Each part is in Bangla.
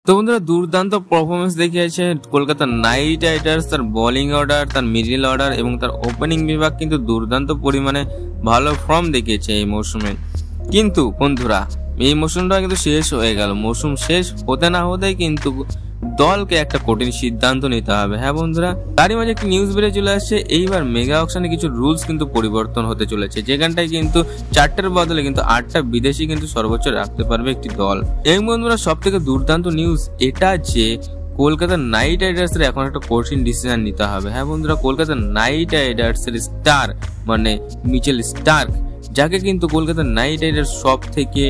তো বন্ধুরা দুর্দান্ত পারফরমেন্স দেখিয়েছে কলকাতা নাইট রাইডার্স। তার বোলিং অর্ডার, তার মিডল অর্ডার এবং তার ওপেনিং বিভাগ কিন্তু দুর্দান্ত পরিমাণে ভালো ফর্ম দেখিয়েছে এই মৌসুমে। কিন্তু বন্ধুরা এই মৌসুমটা কিন্তু শেষ হয়ে গেল। মৌসুম শেষ হতে না হতেই কিন্তু দলকে একটা কঠিন সিদ্ধান্ত নিতে হবে। হ্যাঁ বন্ধুরা, তারই মাঝে একটি নিউজ বেরিয়ে চলে আসছে, এইবার মেগা অকশনে কিছু রুলস কিন্তু পরিবর্তন হতে চলেছে, যেখানটায় কিন্তু 4টার বদলে কিন্তু 8টা বিদেশি কিন্তু সর্বোচ্চ রাখতে পারবে একটি দল। এবং বন্ধুরা সব থেকে দুর্দান্ত নিউজ এটা যে কলকাতা নাইট রাইডার্স এর এখন একটা কঠিন ডিসিশন নিতে হবে। হ্যাঁ বন্ধুরা, কলকাতা নাইট রাইডার্স এর স্টার মানে মিচেল স্টার্ক, যাকে কিন্তু কলকাতা নাইট রাইডার্স সব থেকে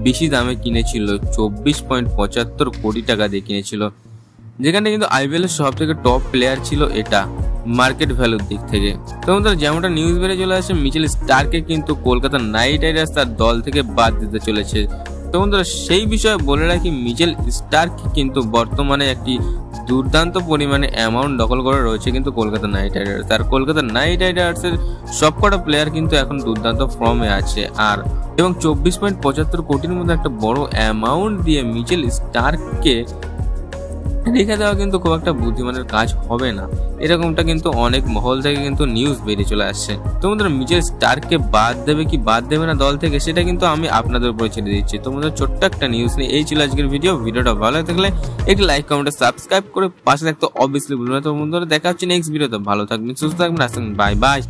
বেশি দামে কিনেছিল, 24.75 কোটি টাকা দিয়ে কিনেছিল, যেখানে কিন্তু আইপিএল এর সব থেকে টপ প্লেয়ার ছিল এটা মার্কেট ভ্যালুর দিক থেকে। তো বন্ধুরা যেমনটা নিউজ বেরিয়ে চলে আসে, মিচেল স্টার্ককে কিন্তু কলকাতা নাইট রাইডার্স তার দল থেকে বাদ দিতে চলেছে। তো বন্ধুরা সেই বিষয়ে বলে রাখি, মিচেল স্টার্ক কিন্তু বর্তমানে একটি দুর্দান্ত পরিমাণে অ্যামাউন্ট দখল করে রয়েছে কিন্তু কলকাতা নাইট রাইডার্স। আর কলকাতা নাইট রাইডার্স এর সবকটা প্লেয়ার কিন্তু এখন দুর্দান্ত ফর্মে আছে। আর এবং 24.75 কোটির মধ্যে একটা বড় অ্যামাউন্ট দিয়ে মিচেল স্টার্ককে রেখে দেওয়া কিন্তু খুব একটা বুদ্ধিমানের কাজ হবে না, এরকমটা কিন্তু অনেক মহল থেকে কিন্তু নিউজ বেরিয়ে চলে আসছে। তো বন্ধুরা মিচেল স্টার্ককে বাদ দেবে কি বাদ দেবে না দল থেকে, সেটা কিন্তু আমি আপনাদের উপরে ছেড়ে দিচ্ছি। তো বন্ধুরা ছোট্ট একটা নিউজ নিয়ে এই ছিল আজকের ভিডিওটা ভালো থাকলে একটি লাইক কমেন্ট সাবস্ক্রাইব করে পাশে থাকতে অবভিয়াসলি ভুলবেন না। তো বন্ধুরা দেখা হচ্ছে নেক্সট ভিডিওতে, ভালো থাকবেন সুস্থ থাকবেন, আসবেন, বাই বাই।